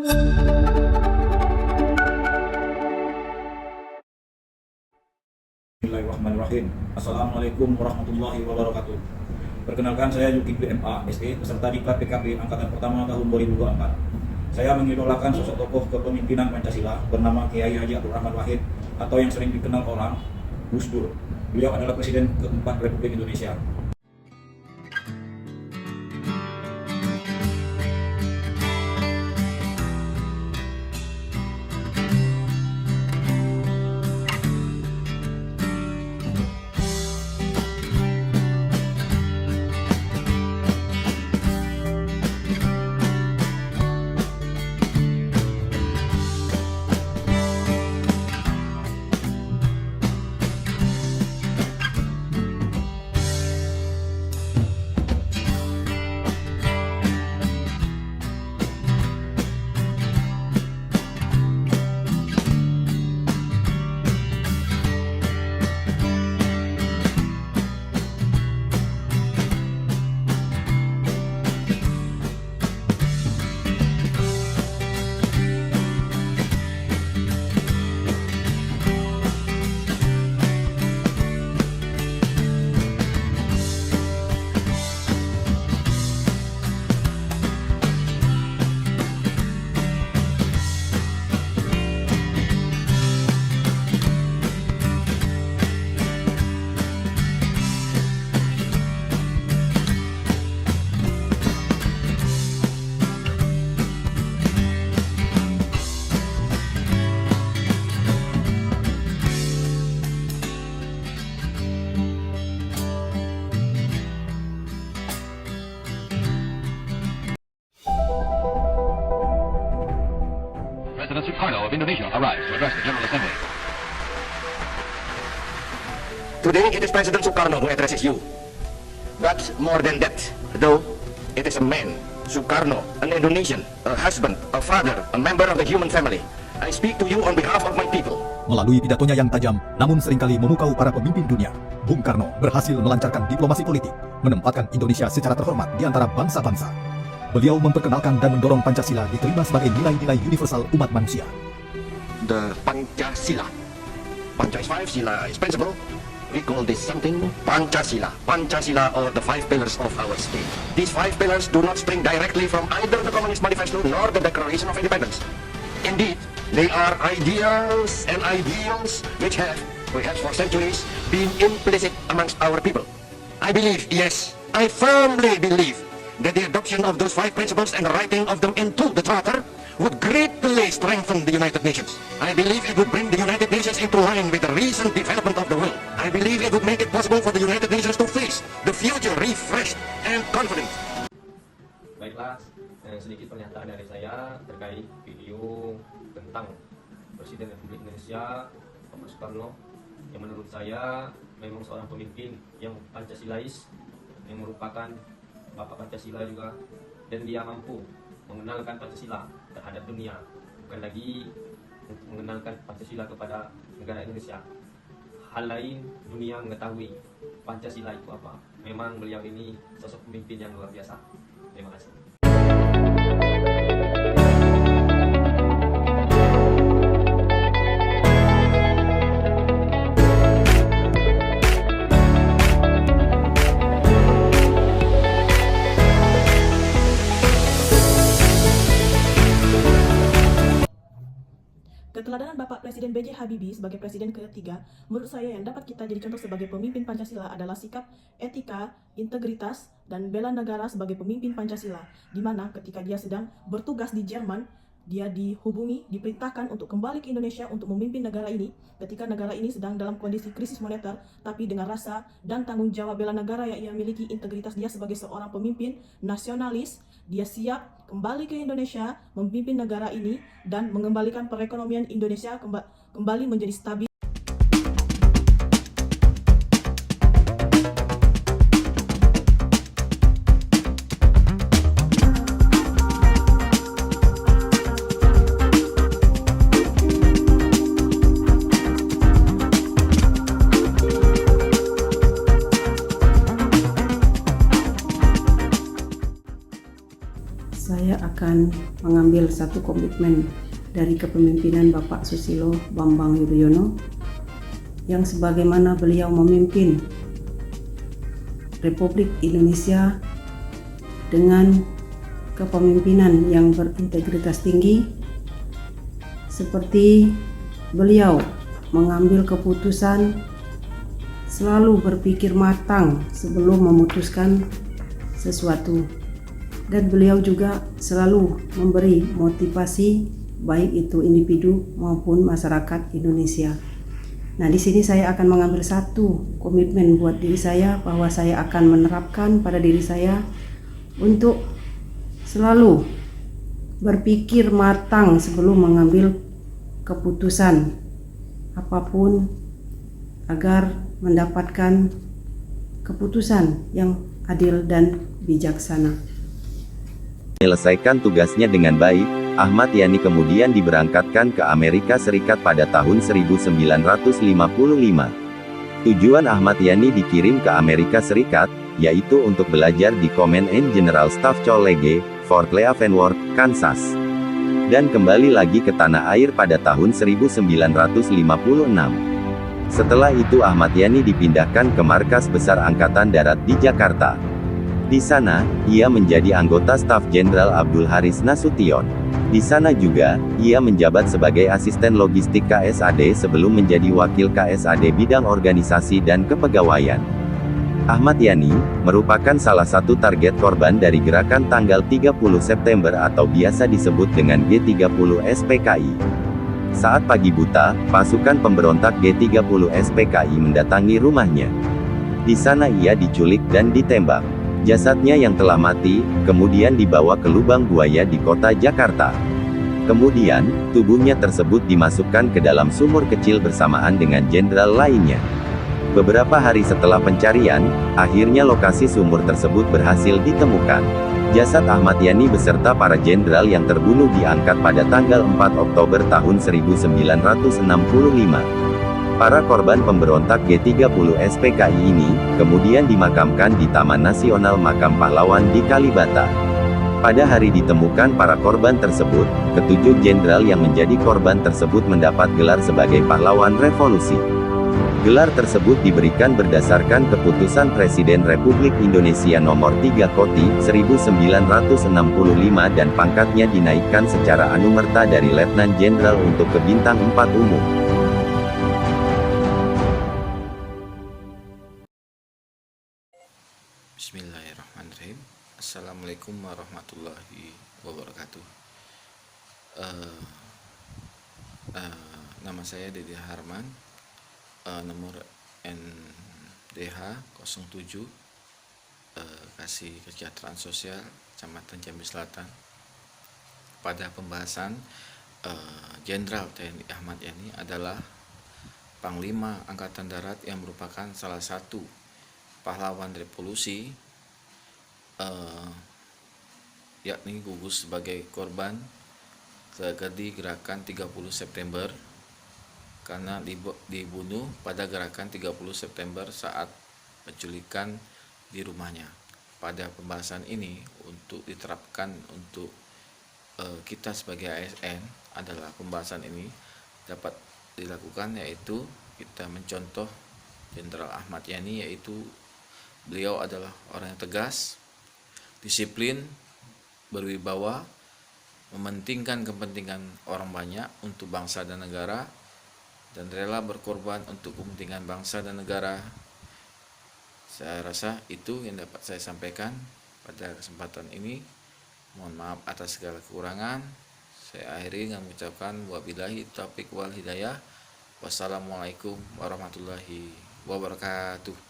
Bismillahirrahmanirrahim. Assalamualaikum warahmatullahi wabarakatuh. Perkenalkan, saya Yuki BMA SE, peserta Diklat PKP Angkatan Pertama tahun 2024. Saya mengidolakan sosok tokoh kepemimpinan Pancasila bernama Kiai Haji Abdul Rahman Wahid atau yang sering dikenal orang Gus Dur. Beliau adalah Presiden keempat Republik Indonesia. President Sukarno of Indonesia arrives to address the General Assembly. Today it is President Sukarno who addresses you. But more than that, though, it is a man, Sukarno, an Indonesian, a husband, a father, a member of the human family. I speak to you on behalf of my people. Melalui pidatonya yang tajam, namun seringkali memukau para pemimpin dunia, Bung Karno berhasil melancarkan diplomasi politik, menempatkan Indonesia secara terhormat di antara bangsa-bangsa. Beliau memperkenalkan dan mendorong Pancasila diterima sebagai nilai-nilai universal umat manusia. The Pancasila. Panca is five, Sila is principle. We call this something Pancasila. Pancasila, or the five pillars of our state. These five pillars do not spring directly from either the Communist Manifesto nor the Declaration of Independence. Indeed, they are ideals and ideals which have, perhaps for centuries, been implicit amongst our people. I believe, yes, I firmly believe that the adoption of those five principles and the writing of them into the Charter would greatly strengthen the United Nations. I believe it would bring the United Nations into line with the recent development of the world. I believe it would make it possible for the United Nations to face the future refreshed and confident. Baiklah, sedikit pernyataan dari saya terkait video tentang Presiden Republik Indonesia Bapak Soekarno, yang menurut saya memang seorang pemimpin yang Pancasilais, yang merupakan Bapak Pancasila juga, dan dia mampu mengenalkan Pancasila terhadap dunia, bukan lagi untuk mengenalkan Pancasila kepada negara Indonesia. Hal lain, dunia mengetahui Pancasila itu apa. Memang beliau ini sosok pemimpin yang luar biasa. Terima kasih. Keteladanan Bapak Presiden B.J. Habibie sebagai Presiden ketiga, menurut saya yang dapat kita jadi contoh sebagai pemimpin Pancasila adalah sikap, etika, integritas, dan bela negara sebagai pemimpin Pancasila, di mana ketika dia sedang bertugas di Jerman, dia dihubungi, diperintahkan untuk kembali ke Indonesia untuk memimpin negara ini, ketika negara ini sedang dalam kondisi krisis moneter, tapi dengan rasa dan tanggung jawab bela negara yang ia miliki, integritas dia sebagai seorang pemimpin nasionalis, dia siap kembali ke Indonesia, memimpin negara ini, dan mengembalikan perekonomian Indonesia kembali menjadi stabil. Saya akan akan mengambil satu komitmen dari kepemimpinan Bapak Susilo Bambang Yudhoyono yang sebagaimana beliau memimpin Republik Indonesia dengan kepemimpinan yang berintegritas tinggi, seperti beliau mengambil keputusan selalu berpikir matang sebelum memutuskan sesuatu, dan beliau juga selalu memberi motivasi baik itu individu maupun masyarakat Indonesia. Nah, di sini saya akan mengambil satu komitmen buat diri saya bahwa saya akan menerapkan pada diri saya untuk selalu berpikir matang sebelum mengambil keputusan apapun agar mendapatkan keputusan yang adil dan bijaksana. Menyelesaikan tugasnya dengan baik, Ahmad Yani kemudian diberangkatkan ke Amerika Serikat pada tahun 1955. Tujuan Ahmad Yani dikirim ke Amerika Serikat, yaitu untuk belajar di Command and General Staff College, Fort Leavenworth, Kansas. Dan kembali lagi ke tanah air pada tahun 1956. Setelah itu Ahmad Yani dipindahkan ke Markas Besar Angkatan Darat di Jakarta. Di sana, ia menjadi anggota staf Jenderal Abdul Haris Nasution. Di sana juga, ia menjabat sebagai asisten logistik KSAD sebelum menjadi wakil KSAD bidang organisasi dan kepegawaian. Ahmad Yani merupakan salah satu target korban dari gerakan tanggal 30 September atau biasa disebut dengan G30 SPKI. Saat pagi buta, pasukan pemberontak G30 SPKI mendatangi rumahnya. Di sana ia diculik dan ditembak. Jasadnya yang telah mati, kemudian dibawa ke lubang buaya di kota Jakarta. Kemudian, tubuhnya tersebut dimasukkan ke dalam sumur kecil bersamaan dengan jenderal lainnya. Beberapa hari setelah pencarian, akhirnya lokasi sumur tersebut berhasil ditemukan. Jasad Ahmad Yani beserta para jenderal yang terbunuh diangkat pada tanggal 4 Oktober tahun 1965. Para korban pemberontak G30 SPKI ini, kemudian dimakamkan di Taman Nasional Makam Pahlawan di Kalibata. Pada hari ditemukan para korban tersebut, ketujuh jenderal yang menjadi korban tersebut mendapat gelar sebagai pahlawan revolusi. Gelar tersebut diberikan berdasarkan keputusan Presiden Republik Indonesia Nomor 3 Koti 1965 dan pangkatnya dinaikkan secara anumerta dari Letnan Jenderal untuk ke bintang 4 umum. Bismillahirrahmanirrahim. Assalamualaikum warahmatullahi wabarakatuh. Nama saya Dedi Harman, nomor NDH 07, Kasih Kesejahteraan Sosial, Kecamatan Jambi Selatan. Pada pembahasan, Jenderal TNI Ahmad Yani adalah Panglima Angkatan Darat yang merupakan salah satu pahlawan revolusi, yakni gugus sebagai korban tragedi gerakan 30 September karena dibunuh pada gerakan 30 September saat penculikan di rumahnya. Pada pembahasan ini untuk diterapkan untuk kita sebagai ASN adalah pembahasan ini dapat dilakukan, yaitu kita mencontoh Jenderal Ahmad Yani, yaitu beliau adalah orang yang tegas, disiplin, berwibawa, mementingkan kepentingan orang banyak untuk bangsa dan negara, dan rela berkorban untuk kepentingan bangsa dan negara. Saya rasa itu yang dapat saya sampaikan pada kesempatan ini. Mohon maaf atas segala kekurangan. Saya akhiri dengan mengucapkan wabillahi taufiq wal hidayah. Wassalamualaikum warahmatullahi wabarakatuh.